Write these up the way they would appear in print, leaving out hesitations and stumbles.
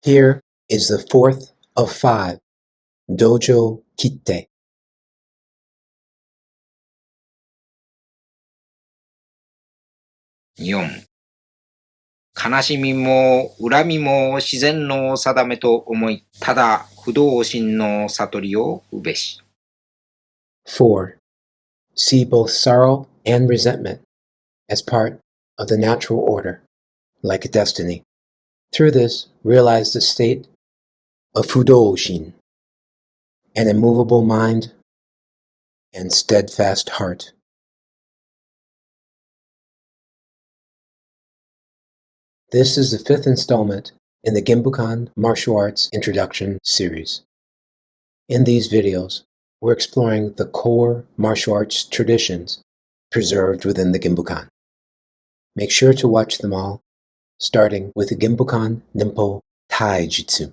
Here is the fourth of 5, Dojo Kitte. 4. 悲しみも恨みも自然の定めと思い、ただ不動心の悟りをうべし。 4. See both sorrow and resentment as part of the natural order, like a destiny. Through this, realize the state of Fudo-shin, an immovable mind and steadfast heart. This is the 5th installment in the Genbukan Martial Arts Introduction series. In these videos, we're exploring the core martial arts traditions preserved within the Genbukan. Make sure to watch them all, starting with the Genbukan Nimpo Taijutsu.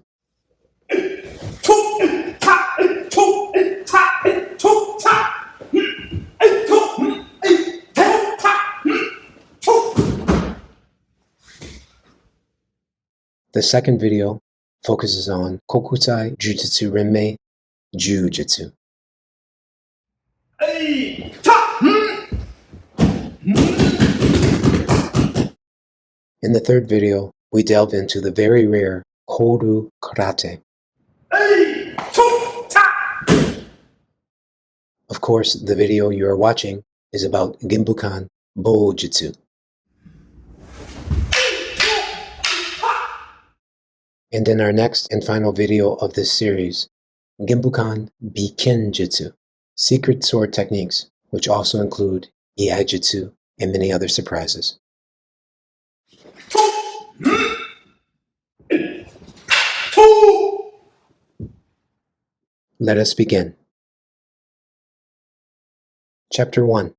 The second video focuses on Kokusai Jujutsu Renmei Jujutsu. In the third video, we delve into the very rare Koru Karate. Of course, the video you are watching is about Genbukan Bojutsu. And in our next and final video of this series, Genbukan Bikenjutsu, secret sword techniques, which also include Iaijutsu and many other surprises. Let us begin. Chapter 1.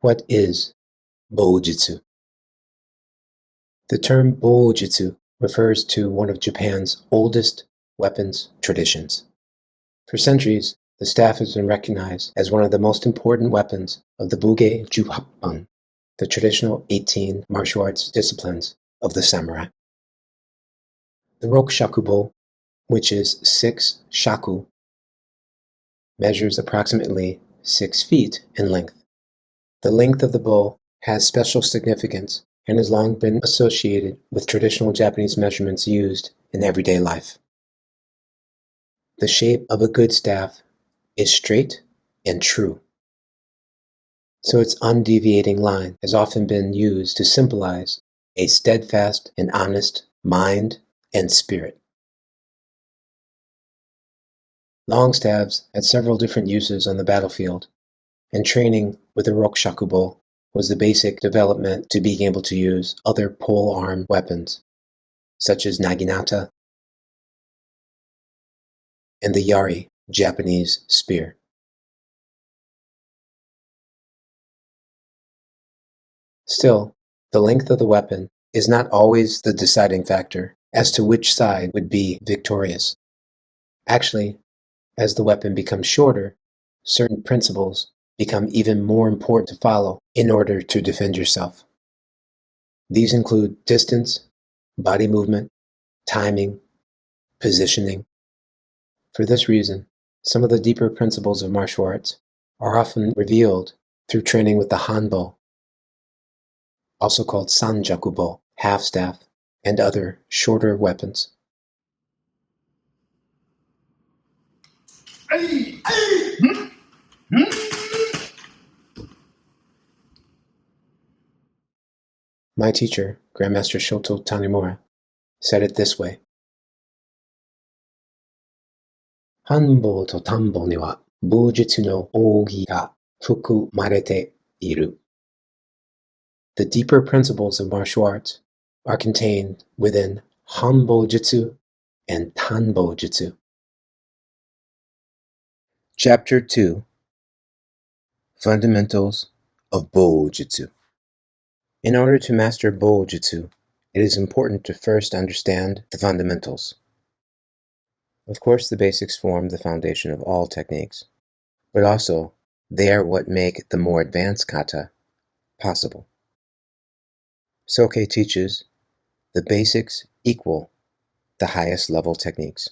What is Bojutsu? The term Bojutsu refers to one of Japan's oldest weapons traditions. For centuries, the staff has been recognized as one of the most important weapons of the Buge Juhappan, the traditional 18 martial arts disciplines of the samurai. The Rokushakubo, which is 6 shaku, measures approximately 6 feet in length. The length of the bow has special significance and has long been associated with traditional Japanese measurements used in everyday life. The shape of a good staff is straight and true, so its undeviating line has often been used to symbolize a steadfast and honest mind and spirit. Long staves had several different uses on the battlefield, and training with the Rokushakubo was the basic development to being able to use other pole-arm weapons, such as naginata and the yari, Japanese spear. Still, the length of the weapon is not always the deciding factor as to which side would be victorious. Actually, as the weapon becomes shorter, certain principles become even more important to follow in order to defend yourself. These include distance, body movement, timing, positioning. For this reason, some of the deeper principles of martial arts are often revealed through training with the Hanbo, also called Sanjakubo, half-staff, and other shorter weapons. My teacher, Grandmaster Shoto Tanimura, said it this way. Hanbo to tambo ni wa bujutsu no ogi ga fukumarete iru. The deeper principles of martial arts are contained within Hanbojutsu and Tanbojutsu. Chapter 2. Fundamentals of Bojutsu. In order to master Bojutsu, it is important to first understand the fundamentals. Of course, the basics form the foundation of all techniques, but also they are what make the more advanced kata possible. Soke teaches the basics equal the highest level techniques.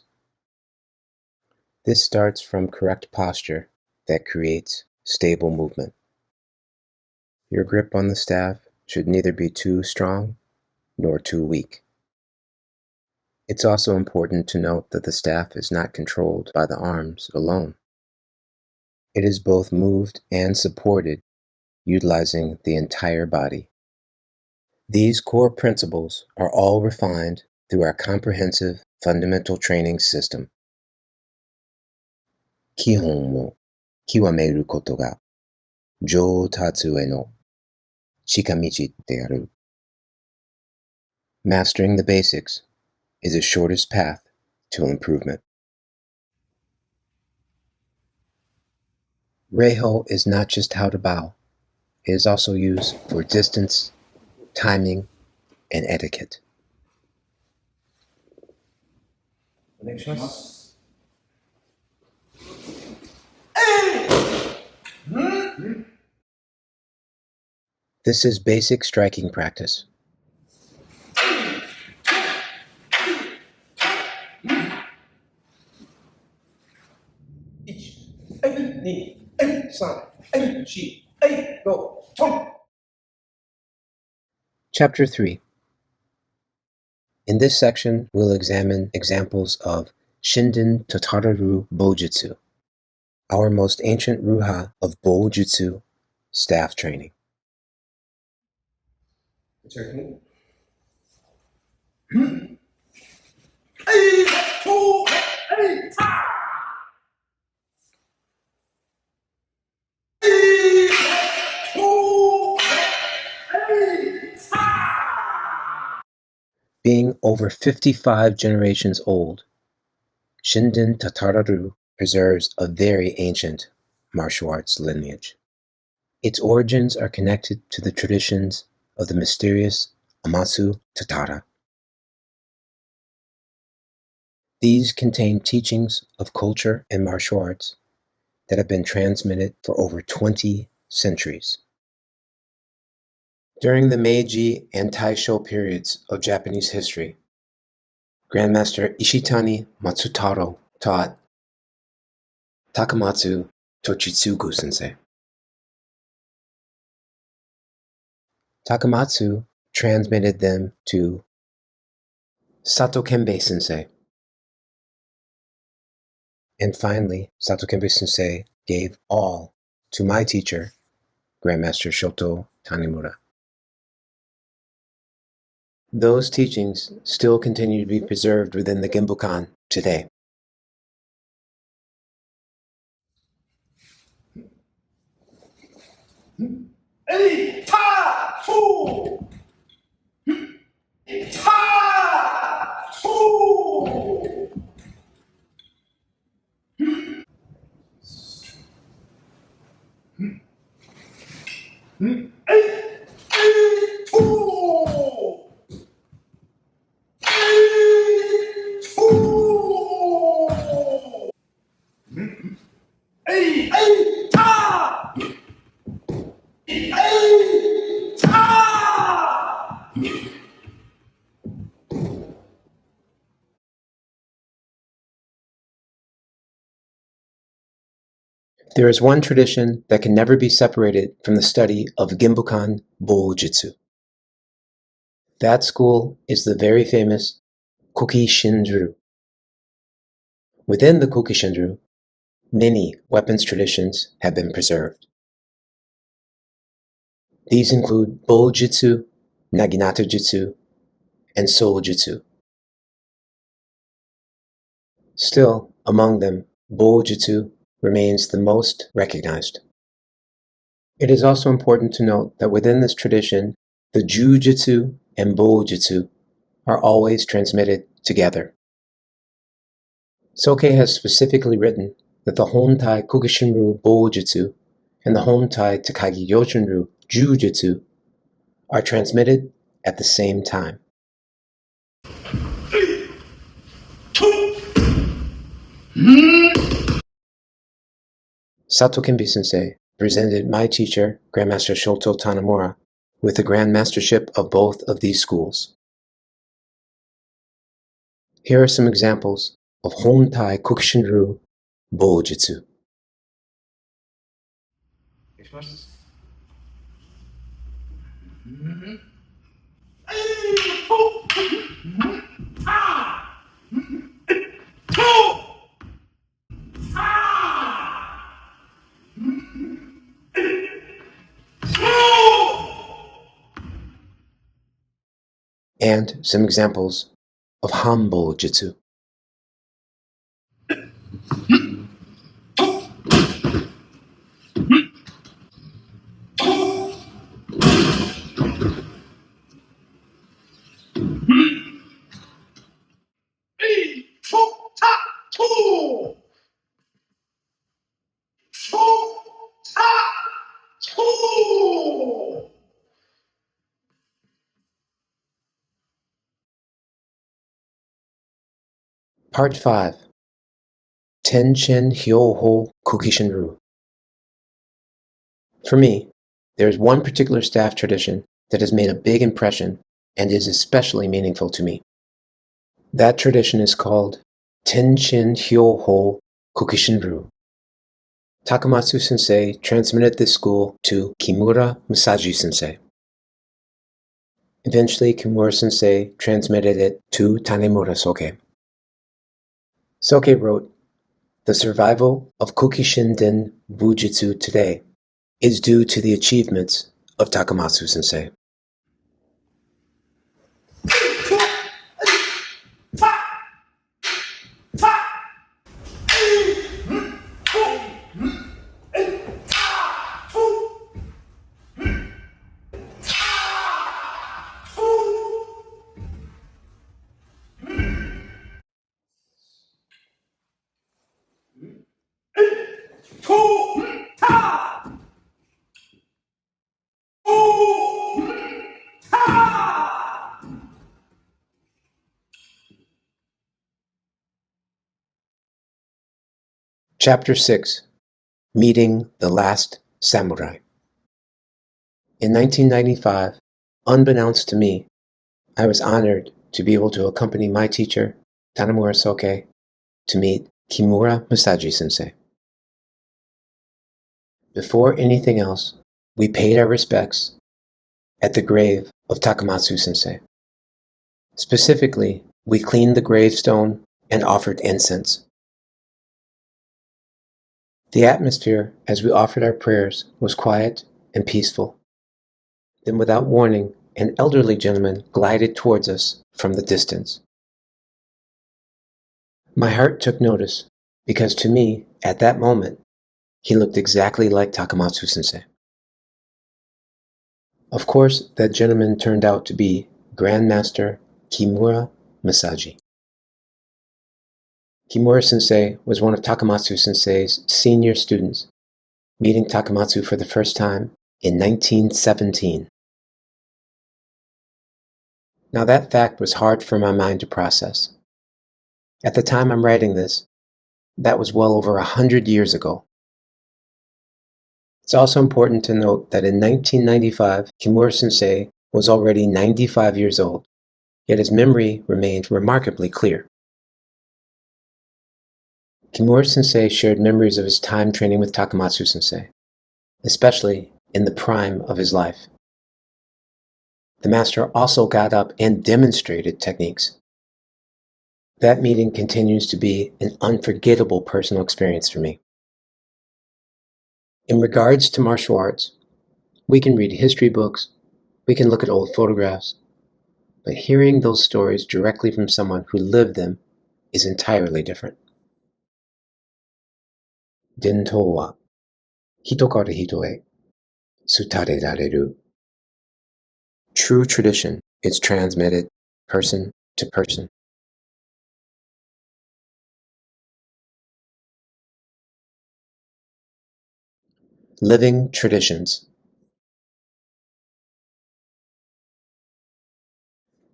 This starts from correct posture that creates stable movement. Your grip on the staff should neither be too strong nor too weak. It's also important to note that the staff is not controlled by the arms alone. It is both moved and supported, utilizing the entire body. These core principles are all refined through our comprehensive fundamental training system. Kihon wo kiwameru koto ga joutatsu e no shikamichi de aru. Mastering the basics is the shortest path to improvement. Reiho is not just how to bow. It is also used for distance, timing, and etiquette. This is basic striking practice. Chapter 3. In this section, we'll examine examples of Shinden Tatara Bojutsu, our most ancient ruha of Bojutsu staff training. Being over 55 generations old, Shinden Tatara preserves a very ancient martial arts lineage. Its origins are connected to the traditions of the mysterious Amatsu Tatara. These contain teachings of culture and martial arts that have been transmitted for over 20 centuries. During the Meiji and Taisho periods of Japanese history, Grandmaster Ishitani Matsutaro taught Takamatsu Tochitsugu Sensei. Takamatsu transmitted them to Sato Kenbei Sensei. And finally, Sato Kenbei Sensei gave all to my teacher, Grandmaster Shoto Tanimura. Those teachings still continue to be preserved within the Genbukan today. There is one tradition that can never be separated from the study of Genbukan Bojutsu. That school is the very famous Kukishin. Within the Kukishin, many weapons traditions have been preserved. These include Bojutsu, Naginata Jutsu, and Soujutsu. Still, among them, Bojutsu remains the most recognized. It is also important to note that within this tradition, the Jujutsu and Bojutsu are always transmitted together. Soke has specifically written that the Hontai Kukishinru Bojutsu and the Hontai Takagi Yoshinru Jujutsu are transmitted at the same time. Sato Kenbei Sensei presented my teacher, Grandmaster Shoto Tanimura, with the Grand Mastership of both of these schools. Here are some examples of Hontai Kukishin Bojutsu. And some examples of Hanbojutsu. Part 5. Tenshin Hyoho Kukishin. For me, there is one particular staff tradition that has made a big impression and is especially meaningful to me. That tradition is called Tenshin Hyoho Kukishin. Takamatsu Sensei transmitted this school to Kimura Masaji Sensei. Eventually, Kimura Sensei transmitted it to Tanemura Soke. Soke wrote, "The survival of Kukishin Bujutsu today is due to the achievements of Takamatsu Sensei." Chapter 6. Meeting the Last Samurai. In 1995, unbeknownst to me, I was honored to be able to accompany my teacher, Tanemura Soke, to meet Kimura Masaji Sensei. Before anything else, we paid our respects at the grave of Takamatsu Sensei. Specifically, we cleaned the gravestone and offered incense. The atmosphere as we offered our prayers was quiet and peaceful. Then, without warning, an elderly gentleman glided towards us from the distance. My heart took notice because to me, at that moment, he looked exactly like Takamatsu Sensei. Of course, that gentleman turned out to be Grandmaster Kimura Masaji. Kimura Sensei was one of Takamatsu Sensei's senior students, meeting Takamatsu for the first time in 1917. Now that fact was hard for my mind to process. At the time I'm writing this, that was well over 100 years ago. It's also important to note that in 1995, Kimura Sensei was already 95 years old, yet his memory remained remarkably clear. Kimura Sensei shared memories of his time training with Takamatsu Sensei, especially in the prime of his life. The master also got up and demonstrated techniques. That meeting continues to be an unforgettable personal experience for me. In regards to martial arts, we can read history books, we can look at old photographs, but hearing those stories directly from someone who lived them is entirely different. Dento wa hito kara hito e tsutarerareru. True tradition is transmitted person to person. Living traditions.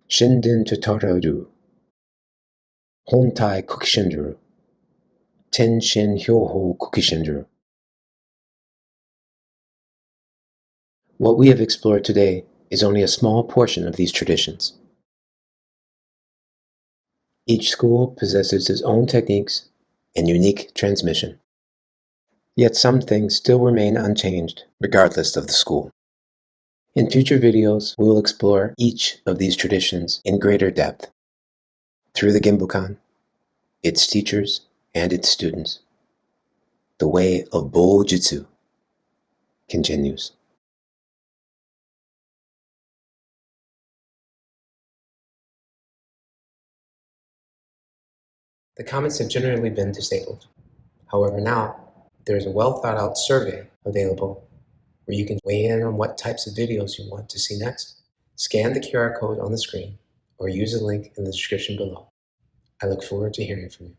Shinden Tatara Hontai Kukishin Tenshin Hyoho Kukishin. What we have explored today is only a small portion of these traditions. Each school possesses its own techniques and unique transmission. Yet some things still remain unchanged, regardless of the school. In future videos, we will explore each of these traditions in greater depth through the Genbukan, its teachers, and its students. The way of Bojutsu continues. The comments have generally been disabled. However, now there is a well-thought-out survey available where you can weigh in on what types of videos you want to see next. Scan the QR code on the screen or use the link in the description below. I look forward to hearing from you.